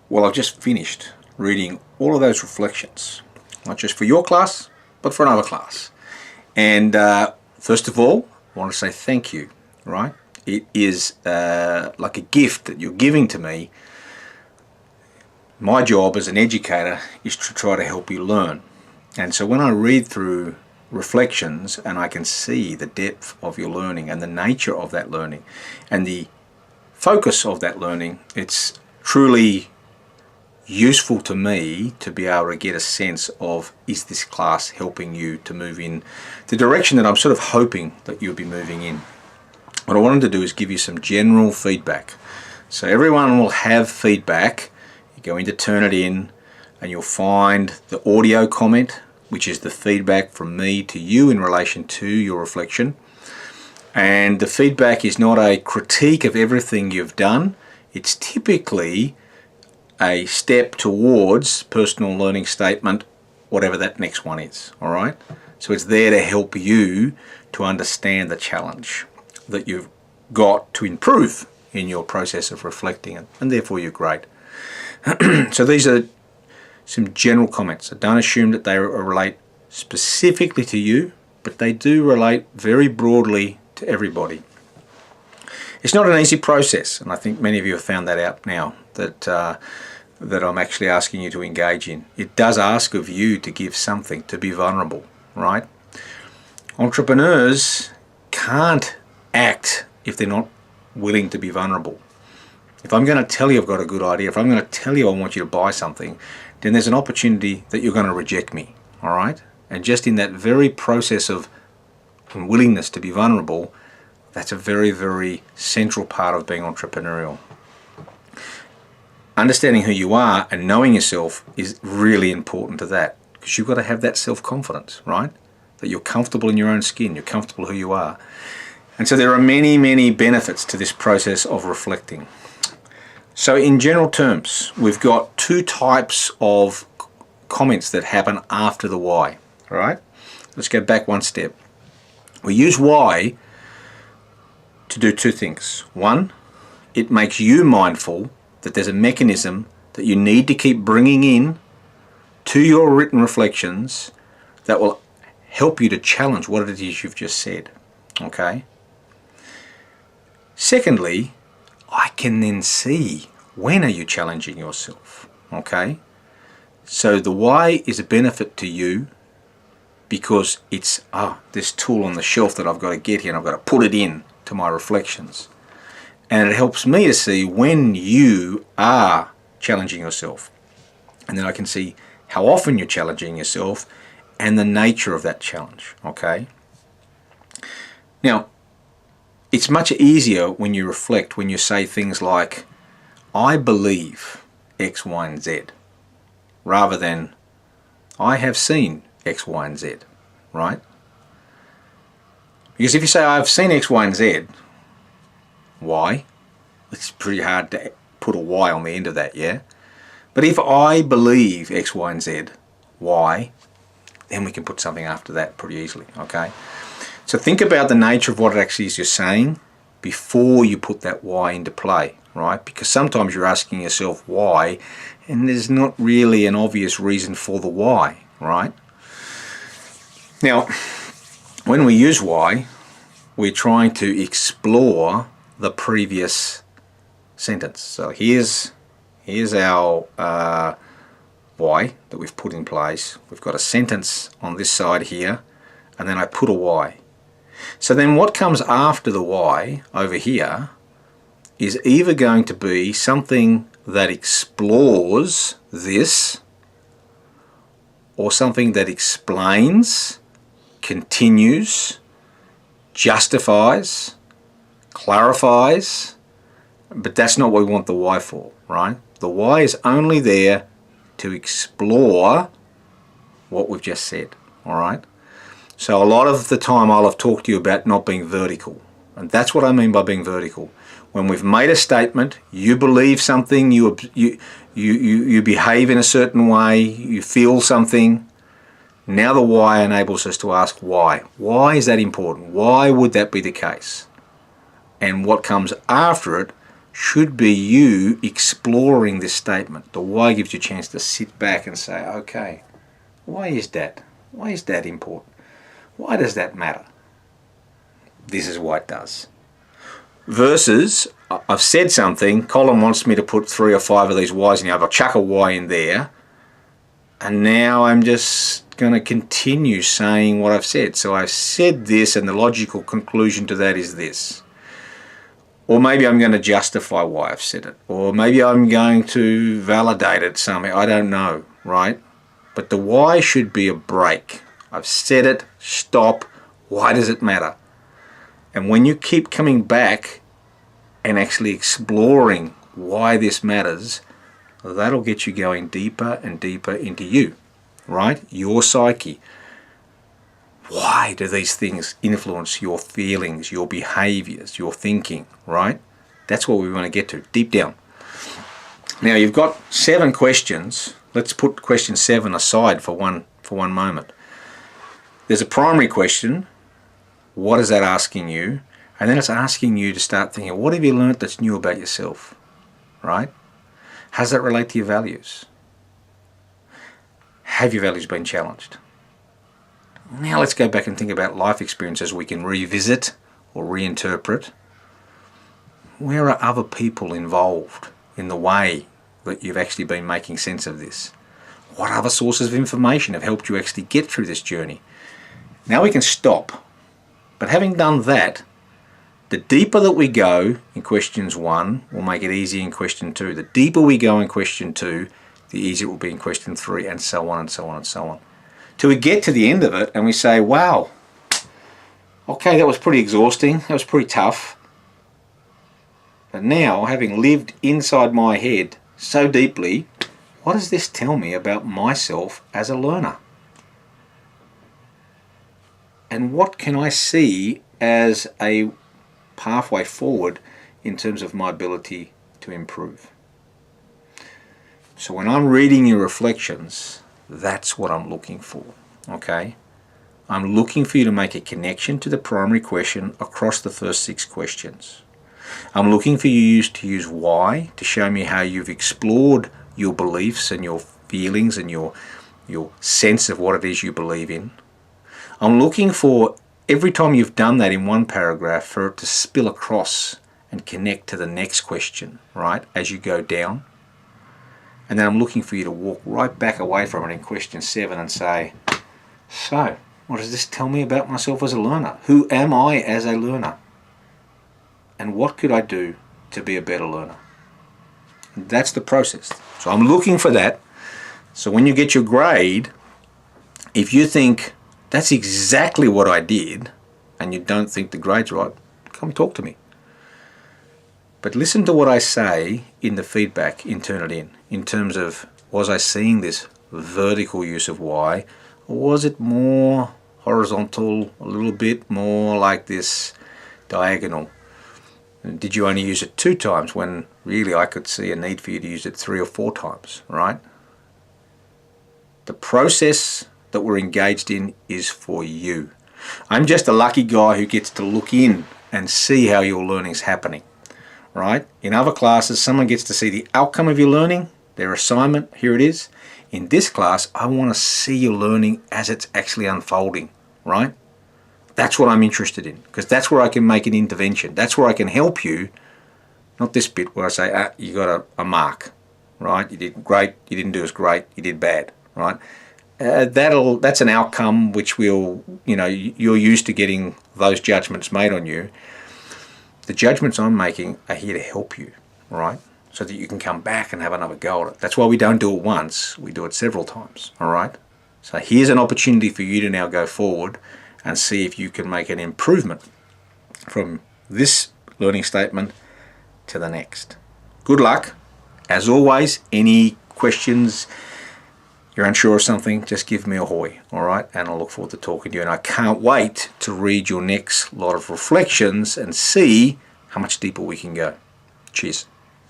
Well, I've just finished reading all of those reflections, not just for your class, but for another class. And first of all, I want to say thank you, right? It is like a gift that you're giving to me. My job as an educator is to try to help you learn. And so when I read through reflections and I can see the depth of your learning and the nature of that learning and the focus of that learning, it's truly useful to me to be able to get a sense of, is this class helping you to move in the direction that I'm sort of hoping that you'll be moving in. What I wanted to do is give you some general feedback. So everyone will have feedback. You go into Turnitin and you'll find the audio comment, which is the feedback from me to you in relation to your reflection. And the feedback is not a critique of everything you've done. It's typically a step towards personal learning statement, whatever that next one is, all right? So it's there to help you to understand the challenge that you've got to improve in your process of reflecting, and therefore you're great. So these are some general comments. So don't assume that they relate specifically to you, but they do relate very broadly to everybody. It's not an easy process, and I think many of you have found that out now, that I'm actually asking you to engage in. It does ask of you to give something, to be vulnerable, right? Entrepreneurs can't act if they're not willing to be vulnerable. If I'm going to tell you I've got a good idea, if I'm going to tell you I want you to buy something, then there's an opportunity that you're going to reject me, all right? And just in that very process of willingness to be vulnerable, that's a very, very central part of being entrepreneurial. Understanding who you are and knowing yourself is really important to that, because you've got to have that self-confidence, right? That you're comfortable in your own skin, you're comfortable who you are. And so there are many, many benefits to this process of reflecting. So in general terms, we've got two types of comments that happen after the why, all right? Let's go back one step. We use why to do two things. One, it makes you mindful that there's a mechanism that you need to keep bringing in to your written reflections that will help you to challenge what it is you've just said, okay? Secondly, I can then see, when are you challenging yourself, okay? So the why is a benefit to you because it's, this tool on the shelf that I've got to get here and I've got to put it in to my reflections. And it helps me to see when you are challenging yourself. And then I can see how often you're challenging yourself and the nature of that challenge, okay? Now, it's much easier when you reflect, when you say things like, I believe X, Y, and Z, rather than, I have seen X, Y, and Z, right? Because if you say, I've seen X, Y, and Z, why? It's pretty hard to put a Y on the end of that, yeah? But if I believe X, Y, and Z, why? Then we can put something after that pretty easily, okay? So think about the nature of what it actually is you're saying before you put that why into play, right? Because sometimes you're asking yourself why, and there's not really an obvious reason for the why, right? Now, when we use why, we're trying to explore the previous sentence. So here's our why that we've put in place. We've got a sentence on this side here, and then I put a why. So then what comes after the why over here is either going to be something that explores this, or something that explains, continues, justifies, clarifies, but that's not what we want the why for, right? The why is only there to explore what we've just said, all right? So a lot of the time I'll have talked to you about not being vertical, and that's what I mean by being vertical. When we've made a statement, you believe something, you behave in a certain way, you feel something. Now the why enables us to ask why. Why is that important? Why would that be the case? And what comes after it should be you exploring this statement. The why gives you a chance to sit back and say, okay, why is that? Why is that important? Why does that matter? This is why it does. Versus, I've said something, Colin wants me to put 3 or 5 of these whys in. I'll chuck a why in there, and now I'm just going to continue saying what I've said. So I've said this, and the logical conclusion to that is this. Or maybe I'm going to justify why I've said it. Or maybe I'm going to validate it somehow. I don't know, right? But the why should be a break. I've said it, stop. Why does it matter? And when you keep coming back and actually exploring why this matters, that'll get you going deeper and deeper into you, right? Your psyche. Why do these things influence your feelings, your behaviors, your thinking, right? That's what we want to get to, deep down. Now, you've got 7 questions. Let's put question 7 aside for one moment. There's a primary question. What is that asking you? And then it's asking you to start thinking, what have you learnt that's new about yourself, right? How does that relate to your values? Have your values been challenged? Now let's go back and think about life experiences we can revisit or reinterpret. Where are other people involved in the way that you've actually been making sense of this? What other sources of information have helped you actually get through this journey? Now we can stop. But having done that, the deeper that we go in questions 1 will make it easy in question 2. The deeper we go in question 2, the easier it will be in question 3, and so on and so on and so on. Till we get to the end of it and we say, wow, okay, that was pretty exhausting, that was pretty tough. But now, having lived inside my head so deeply, what does this tell me about myself as a learner? And what can I see as a pathway forward in terms of my ability to improve? So when I'm reading your reflections, that's what I'm looking for, okay? I'm looking for you to make a connection to the primary question across the first 6 questions. I'm looking for you to use why to show me how you've explored your beliefs and your feelings and your sense of what it is you believe in. I'm looking for, every time you've done that in one paragraph, for it to spill across and connect to the next question, right, as you go down. And then I'm looking for you to walk right back away from it in question 7 and say, so, what does this tell me about myself as a learner? Who am I as a learner? And what could I do to be a better learner? And that's the process. So I'm looking for that. So when you get your grade, if you think, that's exactly what I did, and you don't think the grade's right, come talk to me. But listen to what I say in the feedback, and turn it in terms of, was I seeing this vertical use of why, or was it more horizontal, a little bit more like this diagonal? And did you only use it 2 times when really I could see a need for you to use it 3 or 4 times, right? The process that we're engaged in is for you. I'm just a lucky guy who gets to look in and see how your learning's happening, right? In other classes, someone gets to see the outcome of your learning, their assignment, here it is. In this class, I want to see your learning as it's actually unfolding, right? That's what I'm interested in, because that's where I can make an intervention. That's where I can help you, not this bit where I say, you got a mark, right? You did great, you didn't do as great, you did bad, right? That's an outcome which you're used to getting those judgments made on you. The judgments I'm making are here to help you, right? So that you can come back and have another go at it. That's why we don't do it once, we do it several times, all right? So here's an opportunity for you to now go forward and see if you can make an improvement from this learning statement to the next. Good luck. As always, any questions, you're unsure of something, just give me a hoy, all right? And I look forward to talking to you. And I can't wait to read your next lot of reflections and see how much deeper we can go. Cheers.